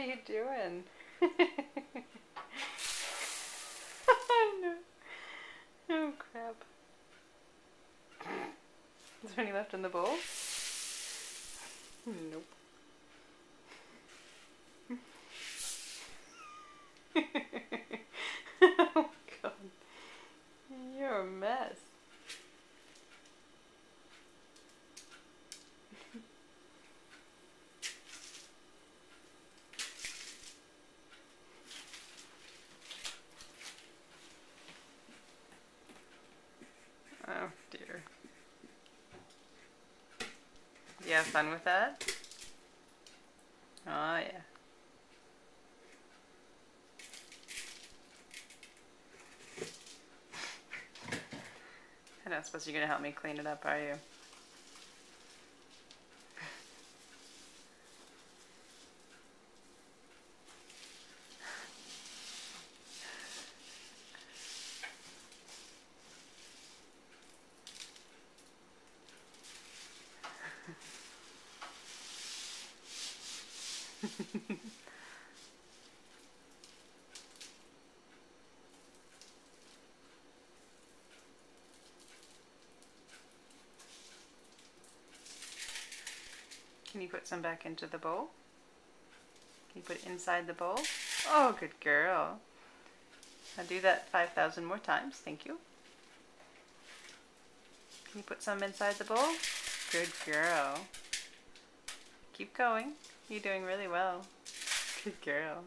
you doing? Oh no. Oh crap. Is there any left in the bowl? Nope. Oh god. You're a mess. Oh dear. You have fun with that? Oh yeah. I don't suppose you're gonna help me clean it up, are you? Can you put some back into the bowl? Can you put it inside the bowl? Oh, good girl. Now do that 5,000 more times. Thank you. Can you put some inside the bowl? Good girl. Keep going. You're doing really well. Good girl.